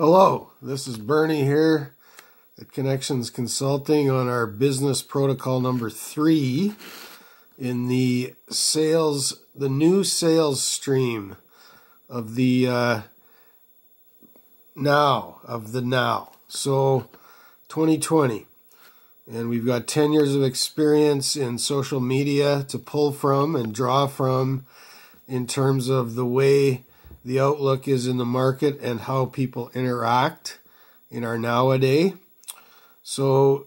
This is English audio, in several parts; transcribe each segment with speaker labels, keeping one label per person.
Speaker 1: Hello, this is Bernie here at Connections Consulting on our business protocol number 3 in the new sales stream of the now. So 2020, and we've got 10 years of experience in social media to pull from and draw from in terms of the way the outlook is in the market and how people interact in our nowadays. So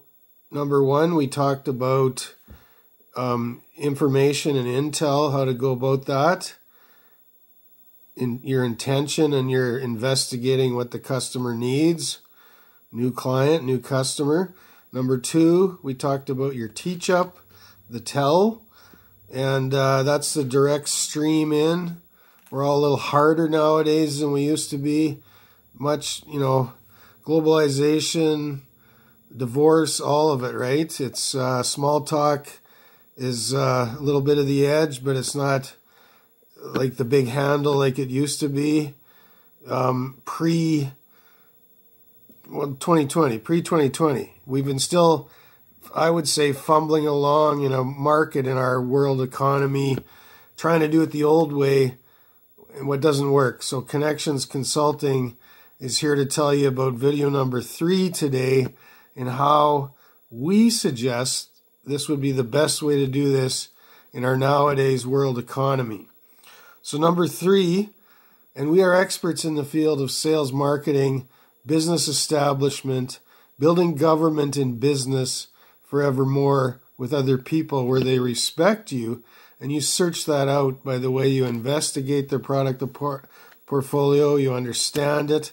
Speaker 1: number 1, we talked about information and intel, how to go about that, in your intention, and you're investigating what the customer needs, new client, new customer. Number 2, we talked about your teach up, the tell, and that's the direct stream in. We're all a little harder nowadays than we used to be. Much, globalization, divorce, all of it, right? It's small talk is a little bit of the edge, but it's not like the big handle like it used to be. Pre-2020. We've been still, I would say, fumbling along in a market in our world economy, trying to do it the old way, and what doesn't work. So Connections Consulting is here to tell you about video number 3 today and how we suggest this would be the best way to do this in our nowadays world economy. So number 3, and we are experts in the field of sales, marketing, business establishment, building government and business forevermore with other people where they respect you. And you search that out by the way you investigate their product portfolio, you understand it,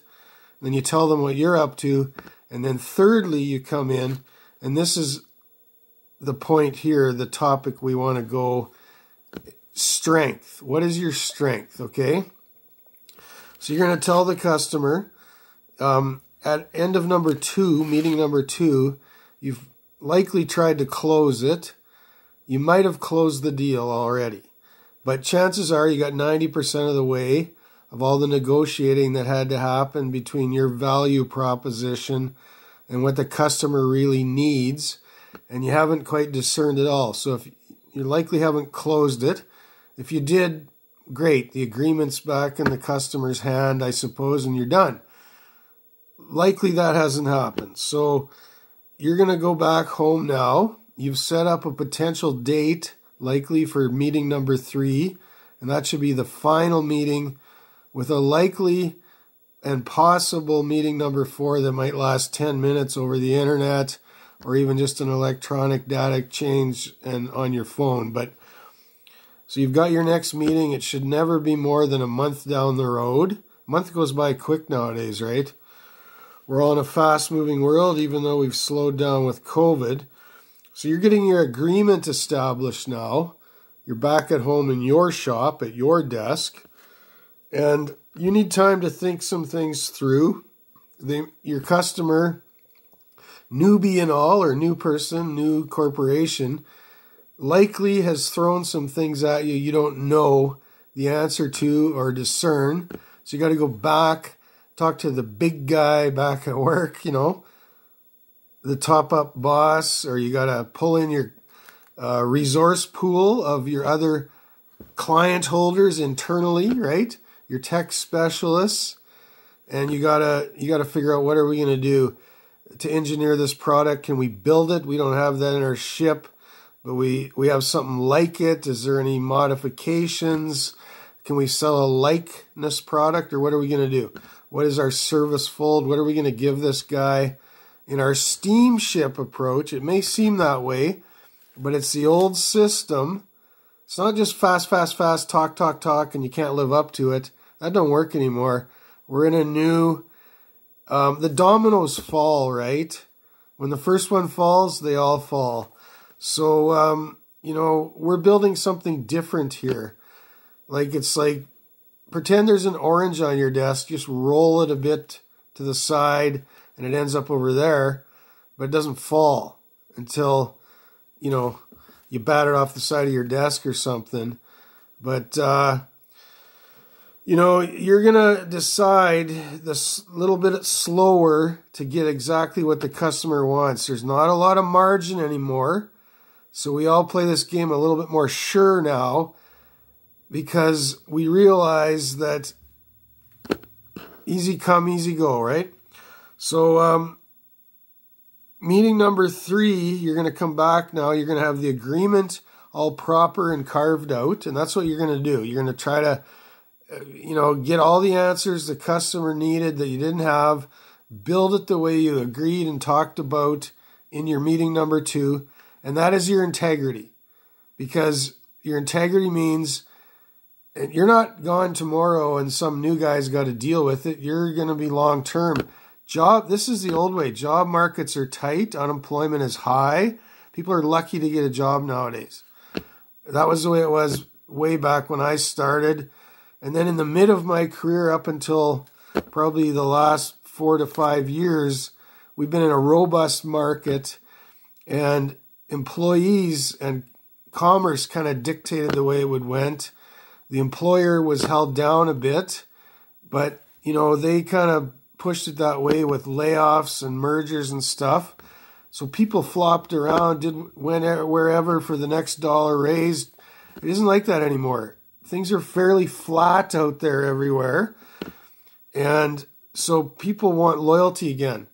Speaker 1: then you tell them what you're up to, and then thirdly, you come in, and this is the point here, the topic we want to go, strength. What is your strength, okay? So you're going to tell the customer, at end of number 2, meeting number 2, you've likely tried to close it. You might have closed the deal already, but chances are you got 90% of the way of all the negotiating that had to happen between your value proposition and what the customer really needs, and you haven't quite discerned it all. So if you likely haven't closed it, if you did, great, the agreement's back in the customer's hand, I suppose, and you're done. Likely that hasn't happened. So you're going to go back home now. You've set up a potential date, likely for meeting number 3, and that should be the final meeting, with a likely and possible meeting number 4 that might last 10 minutes over the internet or even just an electronic data exchange and on your phone. But so you've got your next meeting. It should never be more than a month down the road. A month goes by quick nowadays, right? We're all in a fast-moving world, even though we've slowed down with COVID. So you're getting your agreement established now. You're back at home in your shop, at your desk, and you need time to think some things through. Your customer, newbie and all, or new person, new corporation, likely has thrown some things at you you don't know the answer to or discern. So you got to go back, talk to the big guy back at work, the top-up boss, or you got to pull in your resource pool of your other client holders internally, right? Your tech specialists, and you gotta figure out, what are we going to do to engineer this product? Can we build it? We don't have that in our ship, but we have something like it. Is there any modifications? Can we sell a likeness product, or what are we going to do? What is our service fold? What are we going to give this guy? In our steamship approach, it may seem that way, but it's the old system. It's not just fast, talk, and you can't live up to it. That don't work anymore. We're in a new, the dominoes fall, right? When the first one falls, they all fall. So, we're building something different here. It's like, pretend there's an orange on your desk, just roll it a bit to the side, and it ends up over there, but it doesn't fall until, you bat it off the side of your desk or something. But You're going to decide this little bit slower to get exactly what the customer wants. There's not a lot of margin anymore. So we all play this game a little bit more sure now because we realize that easy come, easy go, right? So meeting number 3, you're going to come back now. You're going to have the agreement all proper and carved out. And that's what you're going to do. You're going to try to get all the answers the customer needed that you didn't have, build it the way you agreed and talked about in your meeting number 2, and that is your integrity. Because your integrity means you're not gone tomorrow and some new guy's got to deal with it. You're going to be long term. This is the old way. Job markets are tight. Unemployment is high. People are lucky to get a job nowadays. That was the way it was way back when I started. And then in the mid of my career up until probably the last 4 to 5 years, we've been in a robust market, and employees and commerce kind of dictated the way it went. The employer was held down a bit, but, they kind of pushed it that way with layoffs and mergers and stuff. So people flopped around, went wherever for the next dollar raised. It isn't like that anymore. Things are fairly flat out there everywhere. And so people want loyalty again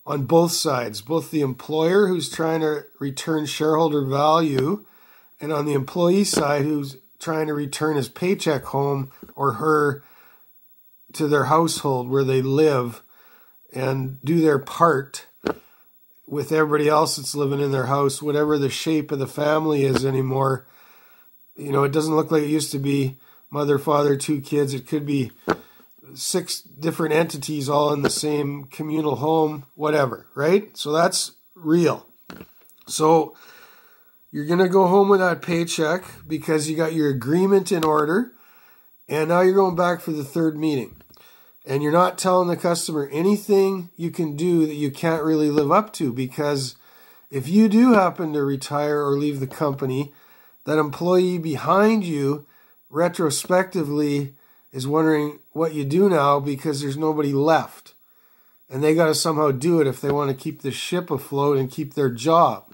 Speaker 1: on both sides, both the employer who's trying to return shareholder value and on the employee side who's trying to return his paycheck home or her to their household where they live and do their part with everybody else that's living in their house, whatever the shape of the family is anymore. It doesn't look like it used to be mother, father, 2 kids. It could be 6 different entities all in the same communal home, whatever, right? So that's real. So you're going to go home with that paycheck because you got your agreement in order, and now you're going back for the 3rd meeting. And you're not telling the customer anything you can do that you can't really live up to, because if you do happen to retire or leave the company, that employee behind you retrospectively is wondering what you do now because there's nobody left. And they got to somehow do it if they want to keep the ship afloat and keep their job.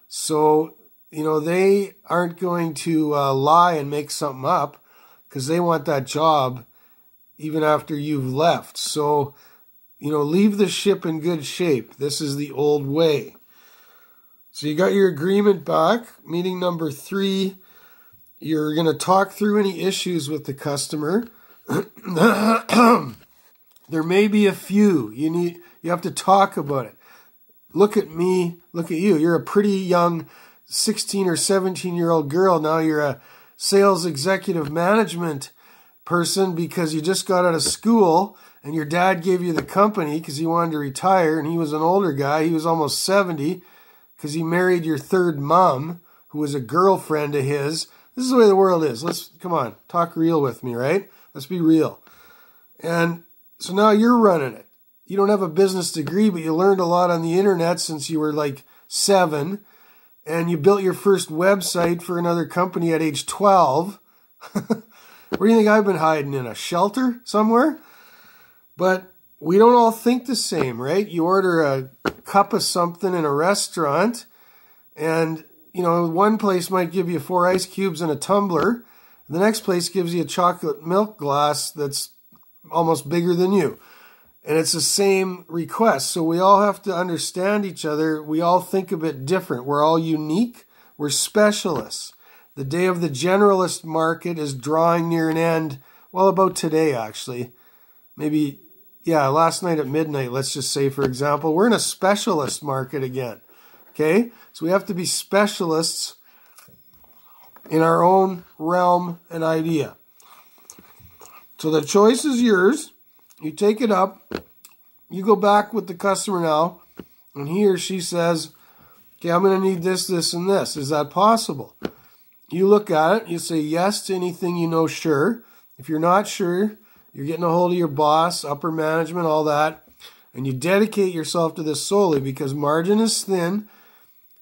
Speaker 1: So, they aren't going to lie and make something up because they want that job even after you've left. So, leave the ship in good shape. This is the old way. So you got your agreement back. Meeting number 3, you're going to talk through any issues with the customer. There may be a few. You have to talk about it. Look at me, look at you. You're a pretty young 16 or 17-year-old girl. Now you're a sales executive management person because you just got out of school and your dad gave you the company because he wanted to retire, and he was an older guy. He was almost 70. Because he married your 3rd mom, who was a girlfriend of his. This is the way the world is. Come on, talk real with me, right? Let's be real. And so now you're running it. You don't have a business degree, but you learned a lot on the internet since you were like 7. And you built your first website for another company at age 12. Where do you think I've been hiding? In a shelter somewhere? But we don't all think the same, right? You order a cup of something in a restaurant, and, one place might give you 4 ice cubes and a tumbler. The next place gives you a chocolate milk glass that's almost bigger than you. And it's the same request. So we all have to understand each other. We all think a bit different. We're all unique. We're specialists. The day of the generalist market is drawing near an end. Well, about today, actually. Maybe, last night at midnight, let's just say, for example. We're in a specialist market again. Okay? So we have to be specialists in our own realm and idea. So the choice is yours. You take it up. You go back with the customer now, and he or she says, okay, I'm going to need this, this, and this. Is that possible? You look at it. You say yes to anything you know sure. If you're not sure, you're getting a hold of your boss, upper management, all that, and you dedicate yourself to this solely because margin is thin.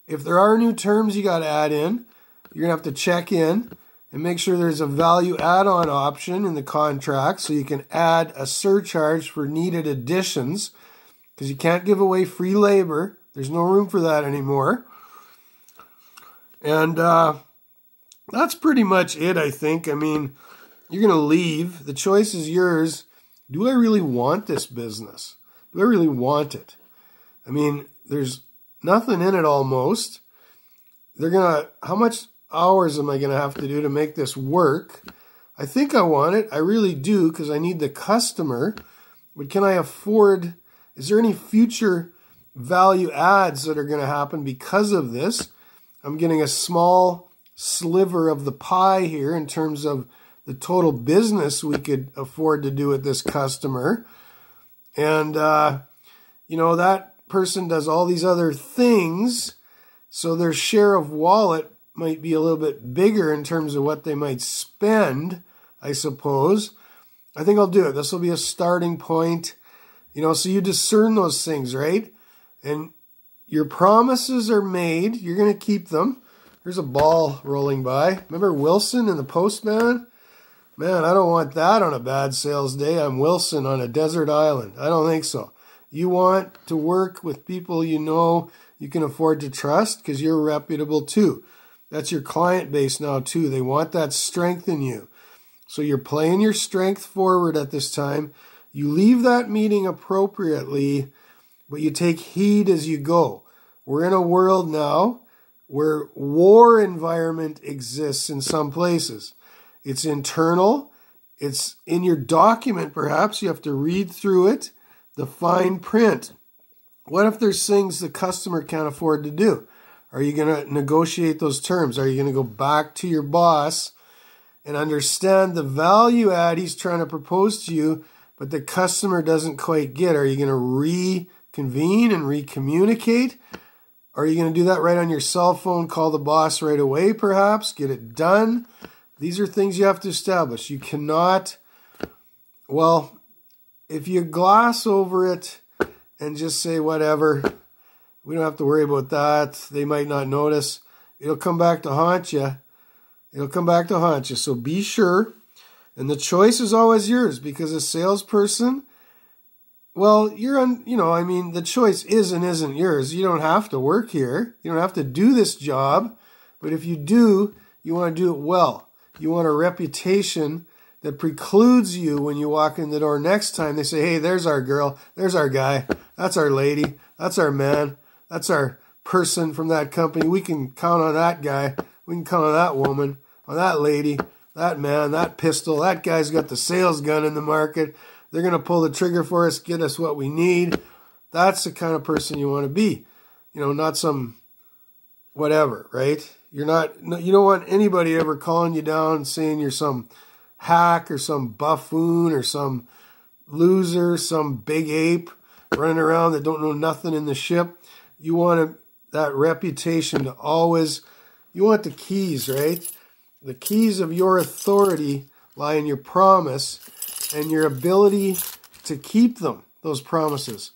Speaker 1: If there are new terms you got to add in, you're going to have to check in and make sure there's a value add-on option in the contract so you can add a surcharge for needed additions, because you can't give away free labor. There's no room for that anymore. And that's pretty much it, I think. I mean, you're going to leave. The choice is yours. Do I really want this business? Do I really want it? I mean, there's nothing in it almost. How much hours am I going to have to do to make this work? I think I want it. I really do, because I need the customer. But can I afford, is there any future value adds that are going to happen because of this? I'm getting a small sliver of the pie here in terms of the total business we could afford to do with this customer. And, that person does all these other things, so their share of wallet might be a little bit bigger in terms of what they might spend, I suppose. I think I'll do it. This will be a starting point. So you discern those things, right? And your promises are made. You're going to keep them. There's a ball rolling by. Remember Wilson and the Postman? Man, I don't want that on a bad sales day. I'm Wilson on a desert island. I don't think so. You want to work with people you know you can afford to trust because you're reputable too. That's your client base now too. They want that strength in you. So you're playing your strength forward at this time. You leave that meeting appropriately, but you take heed as you go. We're in a world now where war environment exists in some places. It's internal. It's in your document, perhaps. You have to read through it, the fine print. What if there's things the customer can't afford to do? Are you going to negotiate those terms? Are you going to go back to your boss and understand the value add he's trying to propose to you, but the customer doesn't quite get? Are you going to reconvene and recommunicate? Are you going to do that right on your cell phone, call the boss right away, perhaps, get it done? These are things you have to establish. You cannot, if you gloss over it and just say whatever, we don't have to worry about that. They might not notice. It'll come back to haunt you. It'll come back to haunt you. So be sure. And the choice is always yours, because a salesperson, the choice is and isn't yours. You don't have to work here. You don't have to do this job. But if you do, you want to do it well. You want a reputation that precludes you when you walk in the door next time. They say, hey, there's our girl. There's our guy. That's our lady. That's our man. That's our person from that company. We can count on that guy. We can count on that woman, on that lady, that man, that pistol. That guy's got the sales gun in the market. They're going to pull the trigger for us, get us what we need. That's the kind of person you want to be. Not some whatever, right? You don't want anybody ever calling you down saying you're some hack or some buffoon or some loser, some big ape running around that don't know nothing in the ship. You want that reputation to always, you want the keys, right? The keys of your authority lie in your promise and your ability to keep them, those promises.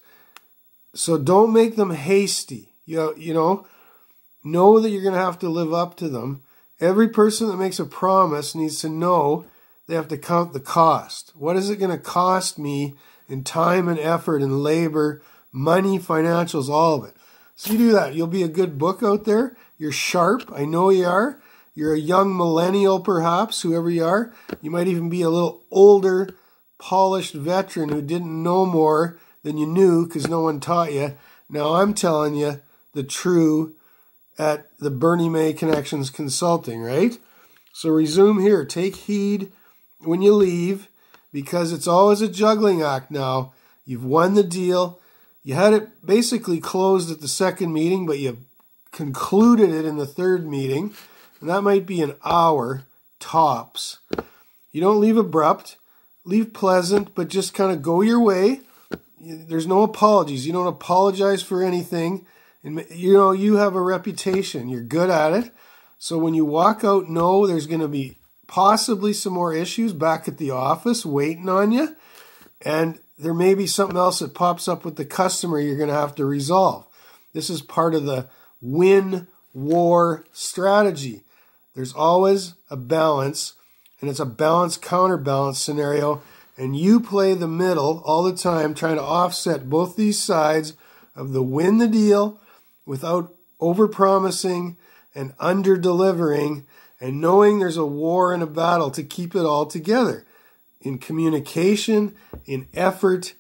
Speaker 1: So don't make them hasty. Know that you're going to have to live up to them. Every person that makes a promise needs to know they have to count the cost. What is it going to cost me in time and effort and labor, money, financials, all of it? So you do that. You'll be a good book out there. You're sharp. I know you are. You're a young millennial, perhaps, whoever you are. You might even be a little older, polished veteran who didn't know more than you knew because no one taught you. Now I'm telling you the true at the Bernie May Connections Consulting, right? So resume here. Take heed when you leave, because it's always a juggling act now. You've won the deal. You had it basically closed at the second meeting, but you concluded it in the third meeting, and that might be an hour tops. You don't leave abrupt. Leave pleasant, but just kind of go your way. There's no apologies. You don't apologize for anything. And you have a reputation. You're good at it. So when you walk out, know there's going to be possibly some more issues back at the office waiting on you. And there may be something else that pops up with the customer you're going to have to resolve. This is part of the win-war strategy. There's always a balance, and it's a balance counterbalance scenario, and you play the middle all the time, trying to offset both these sides of the win the deal without overpromising and under-delivering, and knowing there's a war and a battle to keep it all together. In communication, in effort,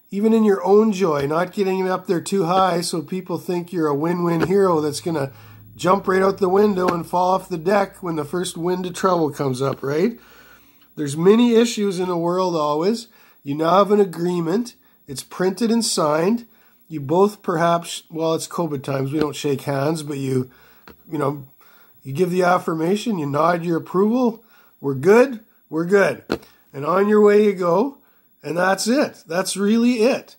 Speaker 1: even in your own joy, not getting it up there too high so people think you're a win-win hero that's going to jump right out the window and fall off the deck when the first wind of trouble comes up, right? There's many issues in the world always. You now have an agreement. It's printed and signed. You both perhaps, well, it's COVID times, we don't shake hands, but you give the affirmation, you nod your approval. We're good. And on your way you go. And that's it. That's really it.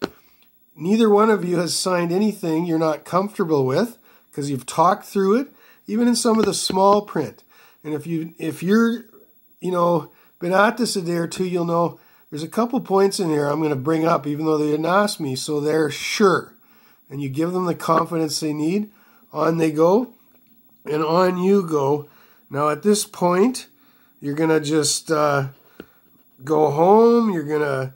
Speaker 1: Neither one of you has signed anything you're not comfortable with because you've talked through it, even in some of the small print. And if you're been at this a day or two, you'll know there's a couple points in here I'm going to bring up, even though they didn't ask me, so they're sure. And you give them the confidence they need. On they go, and on you go. Now at this point, you're going to just go home. You're going to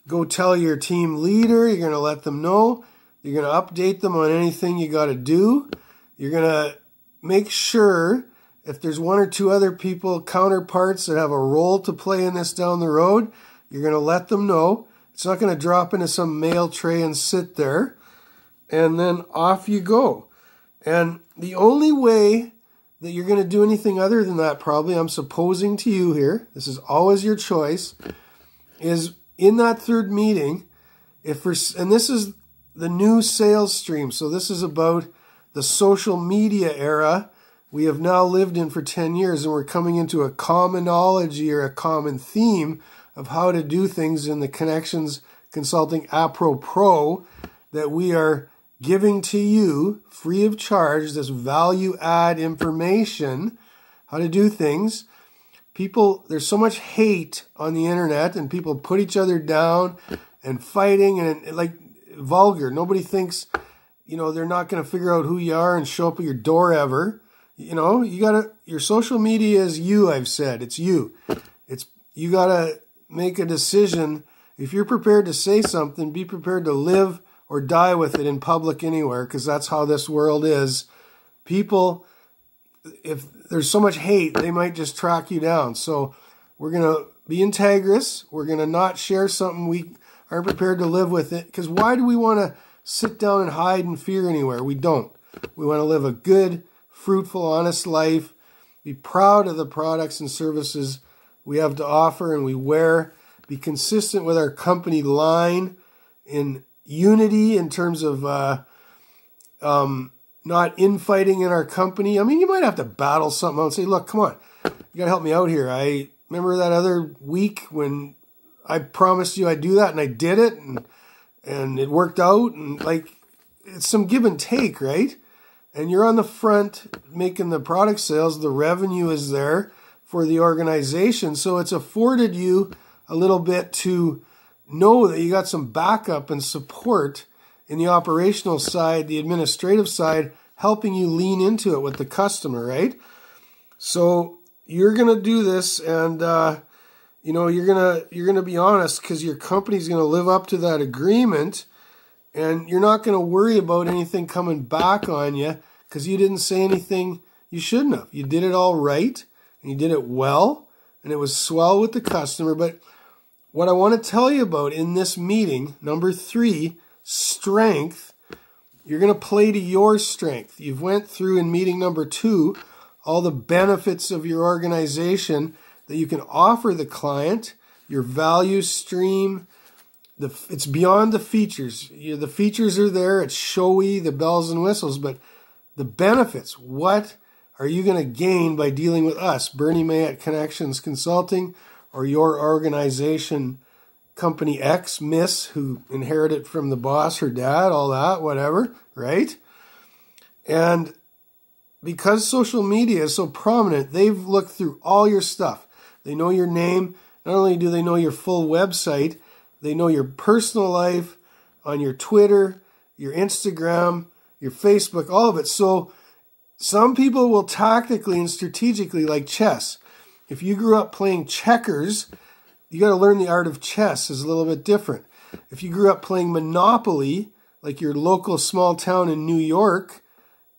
Speaker 1: go tell your team leader. You're going to let them know. You're going to update them on anything you got to do. You're going to make sure if there's one or two other people, counterparts that have a role to play in this down the road, you're going to let them know. It's not going to drop into some mail tray and sit there. And then off you go. And the only way that you're going to do anything other than that, probably, I'm supposing to you here, this is always your choice, is in that third meeting, and this is the new sales stream. So this is about the social media era we have now lived in for 10 years, and we're coming into a commonology or a common theme of how to do things in the Connections Consulting Appro Pro that we are giving to you free of charge, this value add information, how to do things. People, there's so much hate on the internet, and people put each other down and fighting and like vulgar. Nobody thinks, they're not going to figure out who you are and show up at your door ever. Your social media is you, I've said. It's you. You got to make a decision. If you're prepared to say something, be prepared to live or die with it in public anywhere, because that's how this world is. People, if there's so much hate, they might just track you down. So we're going to be integrous. We're going to not share something we aren't prepared to live with it. Because why do we want to sit down and hide in fear anywhere? We don't. We want to live a good, fruitful, honest life. Be proud of the products and services we have to offer and we wear. Be consistent with our company line in unity in terms of not infighting in our company. I mean, you might have to battle something out and say, look, come on, you got to help me out here. I remember that other week when I promised you I'd do that, and I did it, and it worked out, and like, it's some give and take, right? And you're on the front making the product sales. The revenue is there for the organization. So it's afforded you a little bit to know that you got some backup and support in the operational side, the administrative side, helping you lean into it with the customer, right? So you're going to do this, and you're going to be honest, because your company's going to live up to that agreement, and you're not going to worry about anything coming back on you because you didn't say anything you shouldn't have. You did it all right, and you did it well, and it was swell with the customer. But what I want to tell you about in this meeting, number 3, strength, you're going to play to your strength. You've went through in meeting number 2 all the benefits of your organization that you can offer the client, your value stream. It's beyond the features. The features are there. It's showy, the bells and whistles, but the benefits, what are you going to gain by dealing with us, Bernie May at Connections Consulting, or your organization, Company X, Miss, who inherited from the boss, her dad, all that, whatever, right? And because social media is so prominent, they've looked through all your stuff. They know your name. Not only do they know your full website, they know your personal life on your Twitter, your Instagram, your Facebook, all of it. So Some people will tactically and strategically, like chess. If you grew up playing checkers, you got to learn the art of chess is a little bit different. If you grew up playing Monopoly, like your local small town in New York,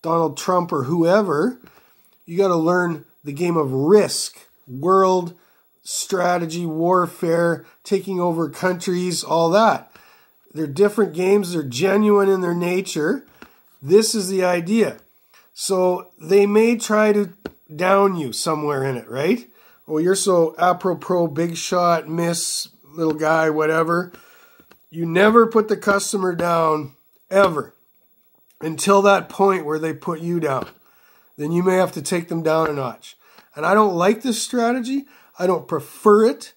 Speaker 1: Donald Trump or whoever, you got to learn the game of Risk, world strategy, warfare, taking over countries, all that. They're different games. They're genuine in their nature. This is the idea. So they may try to down you somewhere in it, right? Oh, you're so apropos, big shot, miss, little guy, whatever. You never put the customer down, ever, until that point where they put you down. Then you may have to take them down a notch. And I don't like this strategy. I don't prefer it.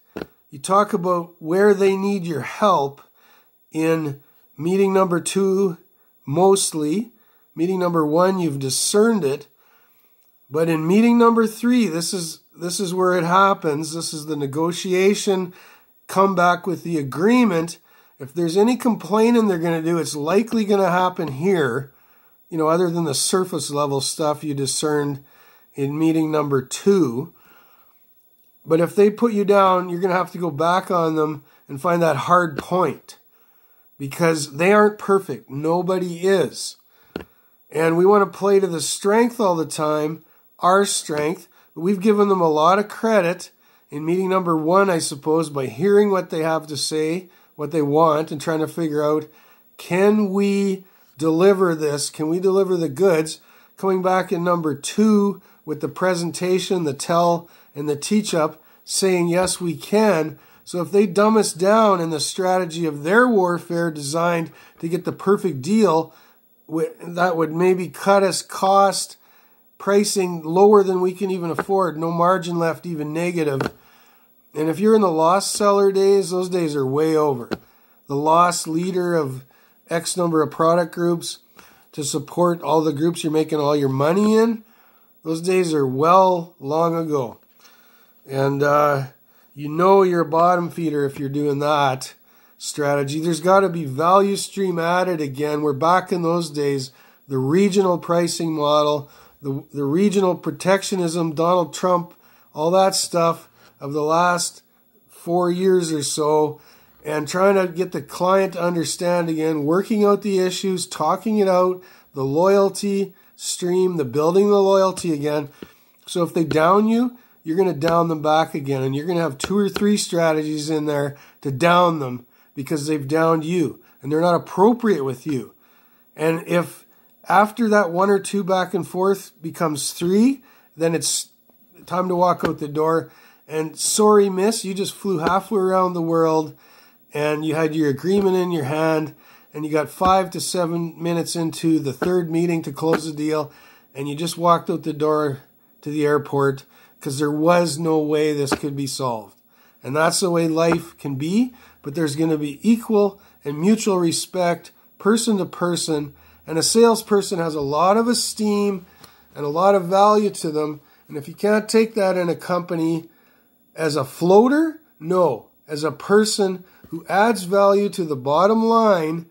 Speaker 1: You talk about where they need your help in meeting number 2, mostly. Meeting number 1, you've discerned it. But in meeting number 3, this is where it happens. This is the negotiation. Come back with the agreement. If there's any complaining they're going to do, it's likely going to happen here. You know, other than the surface level stuff you discerned in meeting number 2. But if they put you down, you're going to have to go back on them and find that hard point. Because they aren't perfect. Nobody is. And we want to play to the strength all the time, our strength. But we've given them a lot of credit in meeting number 1, I suppose, by hearing what they have to say, what they want, and trying to figure out, can we deliver this? Can we deliver the goods? Coming back in number 2 with the presentation, the tell, and the teach-up, saying, yes, we can. So if they dumb us down in the strategy of their warfare designed to get the perfect deal, that would maybe cut us cost, pricing lower than we can even afford, no margin left, even negative. And if you're in the loss seller days, those days are way over. The loss leader of X number of product groups to support all the groups you're making all your money in, those days are well long ago. And you know you're a bottom feeder if you're doing that strategy. There's got to be value stream added again. We're back in those days. The regional pricing model, the regional protectionism, Donald Trump, all that stuff of the last 4 years or so, and trying to get the client to understand again, working out the issues, talking it out, the loyalty stream, the building the loyalty again. So if they down you, you're going to down them back again, and you're going to have 2 or 3 strategies in there to down them because they've downed you, and they're not appropriate with you. And if after that 1 or 2 back and forth becomes 3, then it's time to walk out the door. And sorry, miss, you just flew halfway around the world, and you had your agreement in your hand, and you got 5 to 7 minutes into the 3rd meeting to close the deal, and you just walked out the door to the airport because there was no way this could be solved. And that's the way life can be, but there's going to be equal and mutual respect, person to person, and a salesperson has a lot of esteem and a lot of value to them, and if you can't take that in a company as a floater, no, as a person who adds value to the bottom line,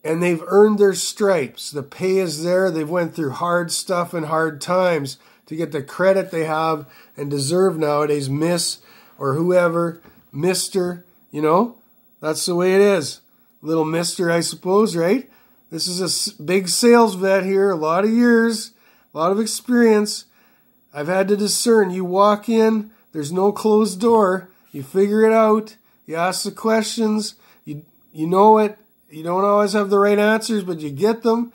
Speaker 1: and they've earned their stripes. The pay is there. They've went through hard stuff and hard times to get the credit they have and deserve nowadays, Miss or whoever, Mr., you know, that's the way it is. Little Mister, I suppose, right? This is a big sales vet here, a lot of years, a lot of experience. I've had to discern. You walk in, there's no closed door. You figure it out. You ask the questions. You know it. You don't always have the right answers, but you get them.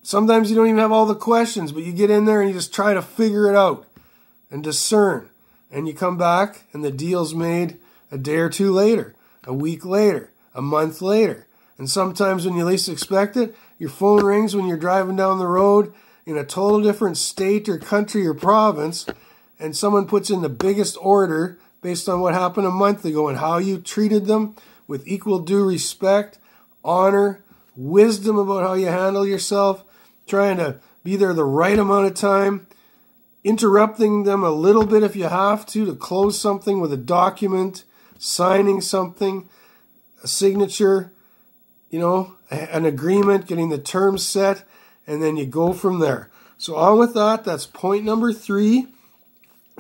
Speaker 1: Sometimes you don't even have all the questions, but you get in there and you just try to figure it out and discern. And you come back and the deal's made a day or 2 later, a week later, a month later. And sometimes when you least expect it, your phone rings when you're driving down the road in a total different state or country or province, and someone puts in the biggest order based on what happened a month ago and how you treated them with equal due respect, honor, wisdom about how you handle yourself, trying to be there the right amount of time, interrupting them a little bit if you have to close something with a document, signing something, a signature, you know, an agreement, getting the terms set, and then you go from there. So on with that. That's point number 3.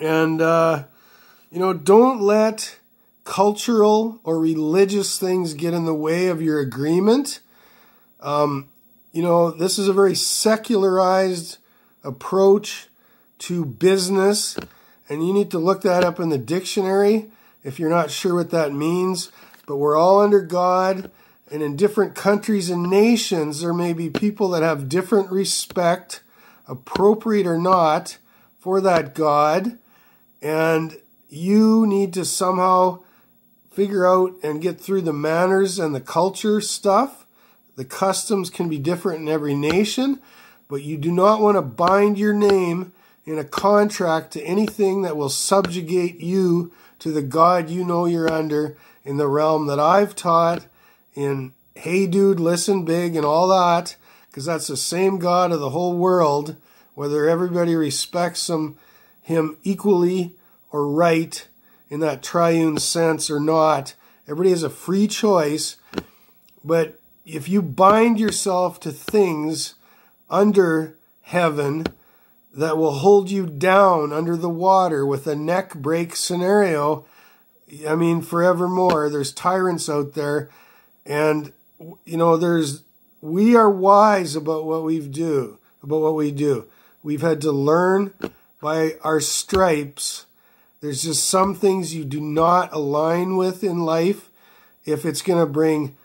Speaker 1: And, don't let cultural or religious things get in the way of your agreement. This is a very secularized approach to business, and you need to look that up in the dictionary if you're not sure what that means. But we're all under God, and in different countries and nations, there may be people that have different respect, appropriate or not, for that God, and you need to somehow figure out and get through the manners and the culture stuff. The customs can be different in every nation, but you do not want to bind your name in a contract to anything that will subjugate you to the God you know you're under in the realm that I've taught in Hey Dude, Listen Big and all that, because that's the same God of the whole world, whether everybody respects him equally or right in that triune sense or not. Everybody has a free choice, but if you bind yourself to things under heaven that will hold you down under the water with a neck break scenario, forevermore, there's tyrants out there, and we are wise about what we do. We've had to learn by our stripes. There's just some things you do not align with in life if it's going to bring,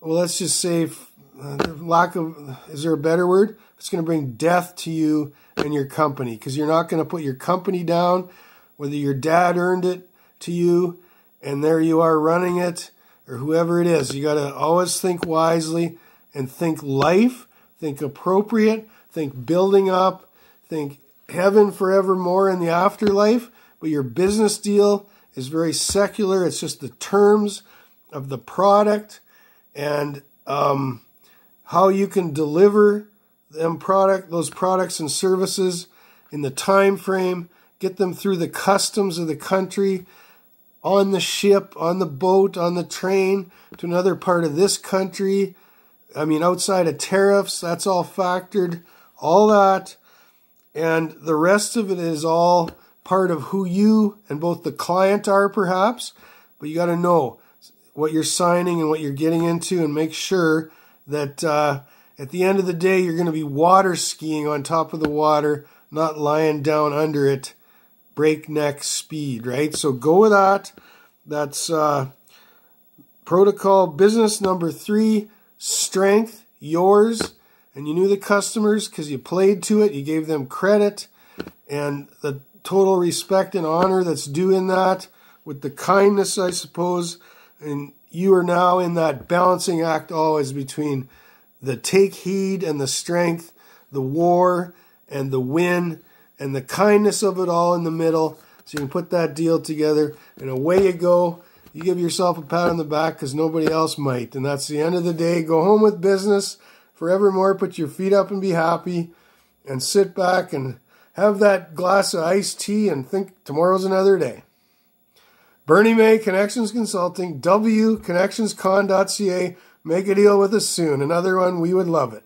Speaker 1: let's just say, is there a better word? It's going to bring death to you and your company, because you're not going to put your company down, whether your dad earned it to you and there you are running it, or whoever it is. You got to always think wisely and think life, think appropriate, think building up, think heaven forevermore in the afterlife. But your business deal is very secular. It's just the terms of the product and how you can deliver those products and services in the time frame, get them through the customs of the country, on the ship, on the boat, on the train to another part of this country. Outside of tariffs, that's all factored, all that. And the rest of it is all part of who you and both the client are, perhaps. But you got to know what you're signing and what you're getting into, and make sure that at the end of the day, you're going to be water skiing on top of the water, not lying down under it, breakneck speed, right? So go with that. That's protocol business number 3, strength, yours. And you knew the customers because you played to it. You gave them credit and the total respect and honor that's due in that, with the kindness, I suppose. And you are now in that balancing act always between the take heed and the strength, the war and the win, and the kindness of it all in the middle. So you can put that deal together, and away you go. You give yourself a pat on the back because nobody else might. And that's the end of the day. Go home with business forevermore. Put your feet up and be happy, and sit back and have that glass of iced tea and think tomorrow's another day. Bernie May, Connections Consulting, wconnectionscon.ca. Make a deal with us soon. Another one, we would love it.